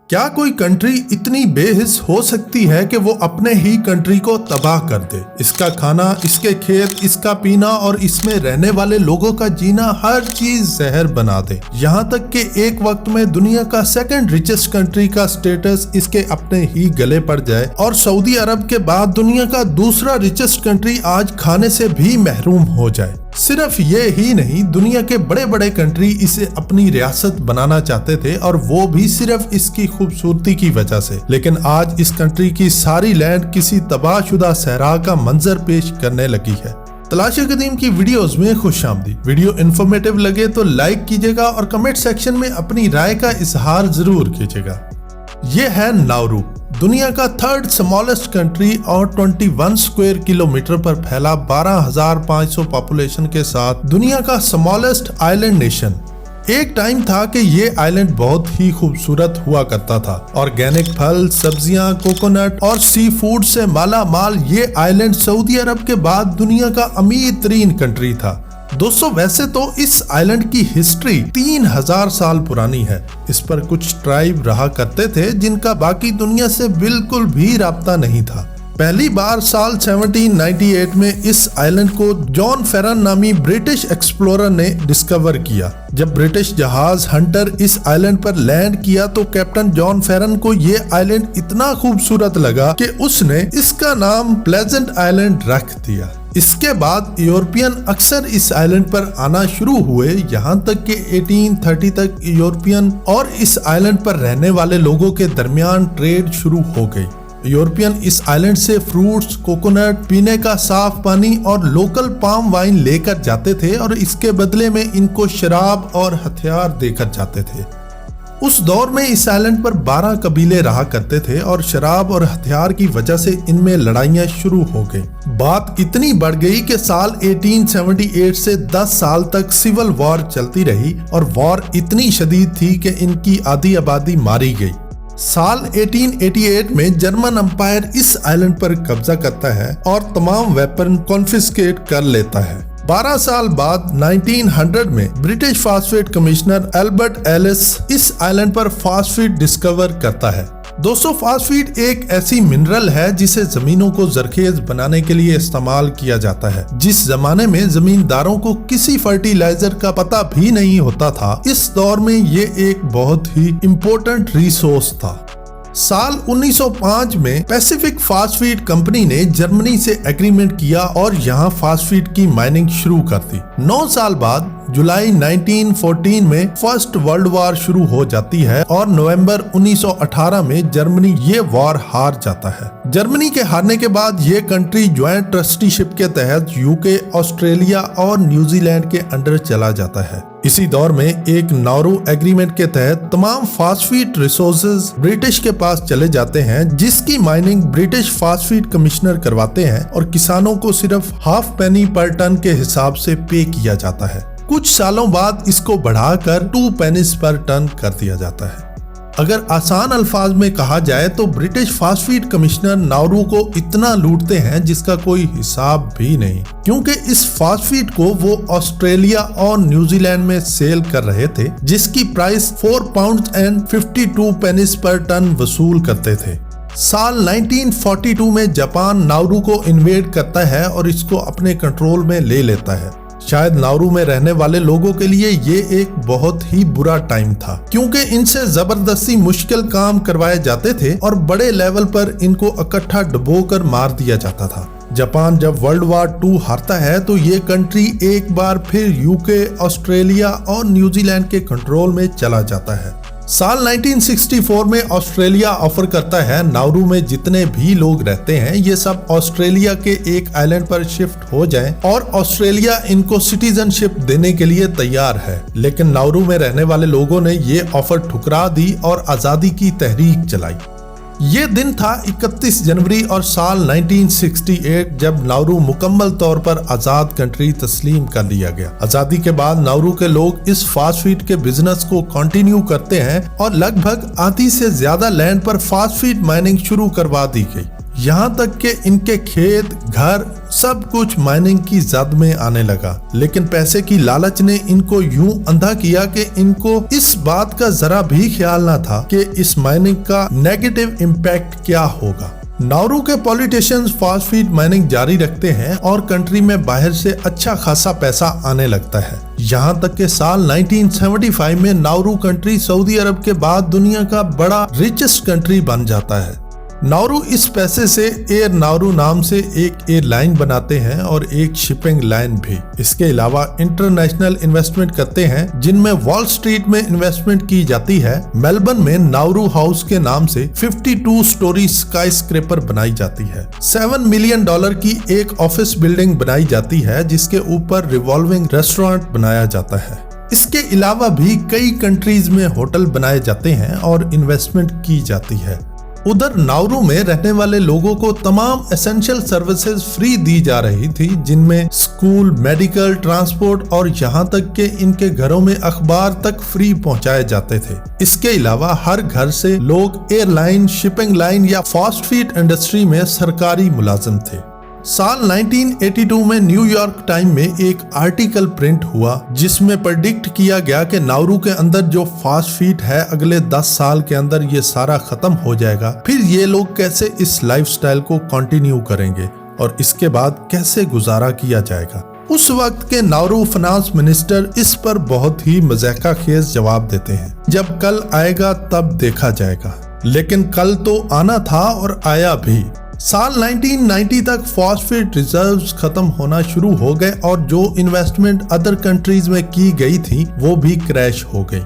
क्या कोई कंट्री इतनी बेहिस हो सकती है कि वो अपने ही कंट्री को तबाह कर दे? इसका खाना, इसके खेत, इसका पीना और इसमें रहने वाले लोगों का जीना, हर चीज जहर बना दे। यहाँ तक कि एक वक्त में दुनिया का सेकंड रिचेस्ट कंट्री का स्टेटस इसके अपने ही गले पड़ जाए और सऊदी अरब के बाद दुनिया का दूसरा रिचेस्ट कंट्री आज खाने से भी महरूम हो जाए। सिर्फ ये ही नहीं, दुनिया के बड़े बड़े कंट्री इसे अपनी रियासत बनाना चाहते थे और वो भी सिर्फ इसकी खूबसूरती की वजह से। लेकिन आज इस कंट्री की सारी लैंड किसी तबाहशुदा सहरा का मंजर पेश करने लगी है। तलाश कदीम की वीडियोस में खुशामदीद। वीडियो इन्फॉर्मेटिव लगे तो लाइक कीजिएगा और कमेंट सेक्शन में अपनी राय का इजहार जरूर कीजिएगा। ये है नाउरू, दुनिया का थर्ड स्मॉलेस्ट कंट्री और 21 स्क्वायर किलोमीटर पर फैला 12,500 पॉपुलेशन के साथ दुनिया का स्मॉलेस्ट आइलैंड नेशन। एक टाइम था कि ये आइलैंड बहुत ही खूबसूरत हुआ करता था। ऑर्गेनिक फल, सब्जियां, कोकोनट और सी फूड से माला माल ये आइलैंड सऊदी अरब के बाद दुनिया का अमीर तरीन कंट्री था। दोस्तों, वैसे तो इस आइलैंड की हिस्ट्री 3000 साल पुरानी है। इस पर कुछ ट्राइब रहा करते थे जिनका बाकी दुनिया से बिल्कुल भी राब्ता नहीं था। पहली बार साल 1798 में इस आइलैंड को जॉन फेरन नामी ब्रिटिश एक्सप्लोरर ने डिस्कवर किया। जब ब्रिटिश जहाज हंटर इस आइलैंड पर लैंड किया तो कैप्टन जॉन फेरन को ये आइलैंड इतना खूबसूरत लगा कि उसने इसका नाम प्लेजेंट आइलैंड रख दिया। इसके बाद यूरोपियन अक्सर इस आइलैंड पर आना शुरू हुए, यहाँ तक कि 1830 तक यूरोपियन और इस आइलैंड पर रहने वाले लोगों के दरमियान ट्रेड शुरू हो गई। यूरोपियन इस आइलैंड से फ्रूट्स, कोकोनट, पीने का साफ पानी और लोकल पाम वाइन लेकर जाते थे और इसके बदले में इनको शराब और हथियार देकर जाते थे। उस दौर में इस आइलैंड पर 12 कबीले रहा करते थे और शराब और हथियार की वजह से इनमें लड़ाइयां शुरू हो गई। बात इतनी बढ़ गई कि साल 1878 से 10 साल तक सिविल वॉर चलती रही और वॉर इतनी शदीद थी कि इनकी आधी आबादी मारी गई। साल 1888 में जर्मन अंपायर इस आइलैंड पर कब्जा करता है और तमाम वेपन कॉन्फिस्केट कर लेता है। 12 साल बाद 1900 में British phosphate commissioner Albert Ellis इस आइलैंड पर फास्फेट डिस्कवर करता है। दोस्तों, फास्फेट एक ऐसी मिनरल है जिसे जमीनों को जरखेज बनाने के लिए इस्तेमाल किया जाता है। जिस जमाने में जमींदारों को किसी फर्टिलाइजर का पता भी नहीं होता था, इस दौर में ये एक बहुत ही इम्पोर्टेंट रिसोर्स था। साल 1905 में पैसिफिक फास्फेट कंपनी ने जर्मनी से एग्रीमेंट किया और यहाँ फास्फेट की माइनिंग शुरू कर दी। 9 साल बाद जुलाई 1914 में फर्स्ट वर्ल्ड वॉर शुरू हो जाती है और नवंबर 1918 में जर्मनी ये वॉर हार जाता है। जर्मनी के हारने के बाद ये कंट्री ज्वाइंट ट्रस्टीशिप के तहत यूके, ऑस्ट्रेलिया और न्यूजीलैंड के अंडर चला जाता है। इसी दौर में एक नाउरू एग्रीमेंट के तहत तमाम फास्फेट रिसोर्सेज ब्रिटिश के पास चले जाते हैं, जिसकी माइनिंग ब्रिटिश फास्फेट कमिश्नर करवाते हैं और किसानों को सिर्फ हाफ पेनी पर टन के हिसाब से पे किया जाता है। कुछ सालों बाद इसको बढ़ाकर 2 पेनीज पर टन कर दिया जाता है। अगर आसान अल्फाज में कहा जाए तो ब्रिटिश फास्फेट कमिश्नर नाउरू को इतना लूटते हैं जिसका कोई हिसाब भी नहीं, क्योंकि इस फास्फेट को वो ऑस्ट्रेलिया और न्यूजीलैंड में सेल कर रहे थे, जिसकी प्राइस 4 पाउंड एंड 52 पेनीज पर टन वसूल करते थे। साल 1942 में जापान नाउरू को इन्वेड करता है और इसको अपने कंट्रोल में ले लेता है। शायद नाउरू में रहने वाले लोगों के लिए ये एक बहुत ही बुरा टाइम था, क्योंकि इनसे जबरदस्ती मुश्किल काम करवाए जाते थे और बड़े लेवल पर इनको इकट्ठा डुबोकर मार दिया जाता था। जापान जब वर्ल्ड वॉर 2 हारता है तो ये कंट्री एक बार फिर यूके, ऑस्ट्रेलिया और न्यूजीलैंड के कंट्रोल में चला जाता है। साल 1964 में ऑस्ट्रेलिया ऑफर करता है नाउरू में जितने भी लोग रहते हैं ये सब ऑस्ट्रेलिया के एक आइलैंड पर शिफ्ट हो जाएं और ऑस्ट्रेलिया इनको सिटीजनशिप देने के लिए तैयार है। लेकिन नाउरू में रहने वाले लोगों ने ये ऑफर ठुकरा दी और आजादी की तहरीक चलाई। ये दिन था 31 जनवरी और साल 1968 जब नाउरू मुकम्मल तौर पर आजाद कंट्री तस्लीम कर लिया गया। आजादी के बाद नाउरू के लोग इस फास्फेट के बिजनेस को कंटिन्यू करते हैं और लगभग आधी से ज्यादा लैंड पर फास्फेट माइनिंग शुरू करवा दी गई। यहाँ तक कि इनके खेत, घर, सब कुछ माइनिंग की जद में आने लगा। लेकिन पैसे की लालच ने इनको यूं अंधा किया कि इनको इस बात का जरा भी ख्याल ना था कि इस माइनिंग का नेगेटिव इम्पैक्ट क्या होगा। नाउरू के पॉलिटिशियंस फास्फीड माइनिंग जारी रखते हैं और कंट्री में बाहर से अच्छा खासा पैसा आने लगता है। यहाँ तक के साल 1975 में नाउरू कंट्री सऊदी अरब के बाद दुनिया का बड़ा रिचेस्ट कंट्री बन जाता है। नाउरू इस पैसे से एयर नाउरू नाम से एक एयरलाइन बनाते हैं और एक शिपिंग लाइन भी। इसके अलावा इंटरनेशनल इन्वेस्टमेंट करते हैं जिनमें वॉल स्ट्रीट में इन्वेस्टमेंट की जाती है। मेलबर्न में नाउरू हाउस के नाम से 52 स्टोरी स्काई स्क्रेपर बनाई जाती है। $7 मिलियन की एक ऑफिस बिल्डिंग बनाई जाती है जिसके ऊपर रिवॉल्विंग रेस्टोरेंट बनाया जाता है। इसके अलावा भी कई कंट्रीज में होटल बनाए जाते हैं और इन्वेस्टमेंट की जाती है। उधर नाउरू में रहने वाले लोगों को तमाम एसेंशियल सर्विसेज फ्री दी जा रही थी, जिनमें स्कूल, मेडिकल, ट्रांसपोर्ट और यहाँ तक कि इनके घरों में अखबार तक फ्री पहुँचाए जाते थे। इसके अलावा हर घर से लोग एयरलाइन, शिपिंग लाइन या फास्ट फूड इंडस्ट्री में सरकारी मुलाजिम थे। साल 1982 में न्यूयॉर्क टाइम में एक आर्टिकल प्रिंट हुआ जिसमें प्रेडिक्ट किया गया कि नाउरू के अंदर जो फास्ट फूड है अगले 10 साल के अंदर ये सारा खत्म हो जाएगा। फिर ये लोग कैसे इस लाइफस्टाइल को कंटिन्यू करेंगे और इसके बाद कैसे गुजारा किया जाएगा। उस वक्त के नाउरू फाइनेंस मिनिस्टर इस पर बहुत ही मजाका खेज जवाब देते हैं, जब कल आएगा तब देखा जाएगा। लेकिन कल तो आना था और आया भी। साल 1990 तक फॉस्फेट रिजर्व्स खत्म होना शुरू हो गए और जो इन्वेस्टमेंट अदर कंट्रीज में की गई थी वो भी क्रैश हो गई।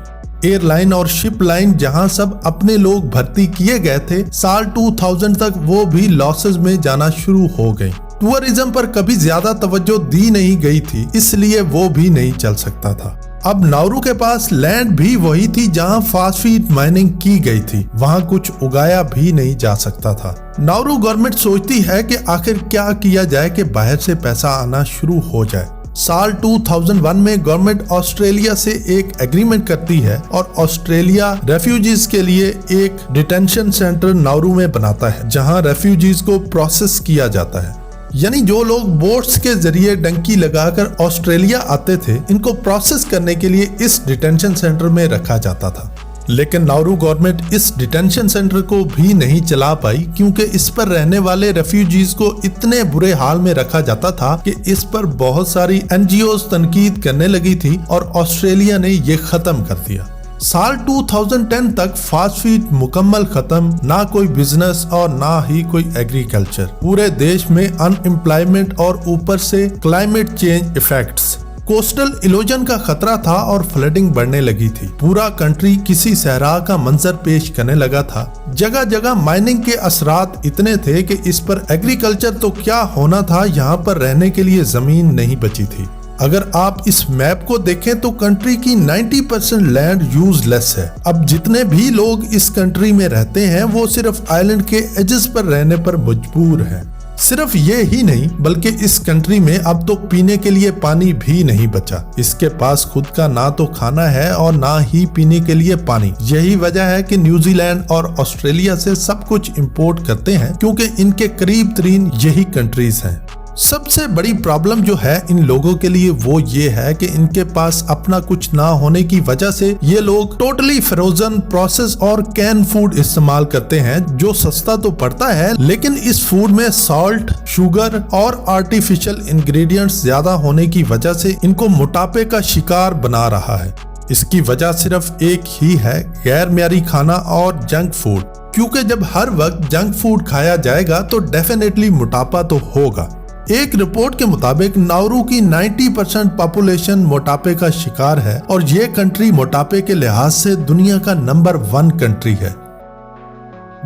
एयरलाइन और शिप लाइन जहां सब अपने लोग भर्ती किए गए थे, साल 2000 तक वो भी लॉसेस में जाना शुरू हो गई। टूरिज्म पर कभी ज्यादा तवज्जो दी नहीं गई थी, इसलिए वो भी नहीं चल सकता था। अब नाउरू के पास लैंड भी वही थी जहां फास्फीड माइनिंग की गई थी, वहां कुछ उगाया भी नहीं जा सकता था। नाउरू गवर्नमेंट सोचती है कि आखिर क्या किया जाए कि बाहर से पैसा आना शुरू हो जाए। साल 2001 में गवर्नमेंट ऑस्ट्रेलिया से एक एग्रीमेंट करती है और ऑस्ट्रेलिया रेफ्यूजीज के लिए एक डिटेंशन सेंटर नाउरू में बनाता है जहां रेफ्यूजीज को प्रोसेस किया जाता है। यानी जो लोग बोट्स के जरिए डंकी लगाकर ऑस्ट्रेलिया आते थे, इनको प्रोसेस करने के लिए इस डिटेंशन सेंटर में रखा जाता था। लेकिन नाउरू गवर्नमेंट इस डिटेंशन सेंटर को भी नहीं चला पाई क्योंकि इस पर रहने वाले रेफ्यूजीज को इतने बुरे हाल में रखा जाता था कि इस पर बहुत सारी एनजीओज तनकीद करने लगी थी और ऑस्ट्रेलिया ने ये खत्म कर दिया। साल 2010 तक फास्ट फूड मुकम्मल खत्म, ना कोई बिजनेस और ना ही कोई एग्रीकल्चर। पूरे देश में अनएम्प्लॉयमेंट और ऊपर से climate change effects, coastal erosion का खतरा था और फ्लडिंग बढ़ने लगी थी। पूरा कंट्री किसी सहरा का मंजर पेश करने लगा था। जगह जगह माइनिंग के असरात इतने थे कि इस पर एग्रीकल्चर तो क्या होना था, यहाँ पर रहने के लिए जमीन नहीं बची थी। अगर आप इस मैप को देखें तो कंट्री की 90% लैंड यूजलेस है। अब जितने भी लोग इस कंट्री में रहते हैं वो सिर्फ आइलैंड के एजेस पर रहने पर मजबूर हैं। सिर्फ ये ही नहीं बल्कि इस कंट्री में अब तो पीने के लिए पानी भी नहीं बचा। इसके पास खुद का ना तो खाना है और ना ही पीने के लिए पानी। यही वजह है कि न्यूजीलैंड और ऑस्ट्रेलिया से सब कुछ इंपोर्ट करते हैं क्योंकि इनके करीब तरीन यही कंट्रीज हैं। सबसे बड़ी प्रॉब्लम जो है इन लोगों के लिए वो ये है कि इनके पास अपना कुछ ना होने की वजह से ये लोग टोटली फ्रोजन, प्रोसेस और कैन फूड इस्तेमाल करते हैं जो सस्ता तो पड़ता है, लेकिन इस फूड में सॉल्ट, शुगर और आर्टिफिशियल इंग्रेडिएंट्स ज्यादा होने की वजह से इनको मोटापे का शिकार बना रहा है। इसकी वजह सिर्फ एक ही है, गैर मियारी खाना और जंक फूड। क्योंकि जब हर वक्त जंक फूड खाया जाएगा तो डेफिनेटली मोटापा तो होगा। एक रिपोर्ट के मुताबिक नाउरू की 90% पॉपुलेशन मोटापे का शिकार है और ये कंट्री मोटापे के लिहाज से दुनिया का नंबर 1 कंट्री है।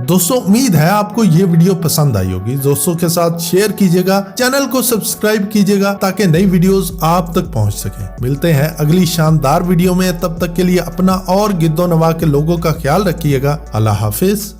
दोस्तों, उम्मीद है आपको ये वीडियो पसंद आई होगी। दोस्तों के साथ शेयर कीजिएगा, चैनल को सब्सक्राइब कीजिएगा ताकि नई वीडियोस आप तक पहुंच सके। मिलते हैं अगली शानदार वीडियो में, तब तक के लिए अपना और गिद्दो नवा के लोगों का ख्याल रखिएगा। अल्लाह हाफिज।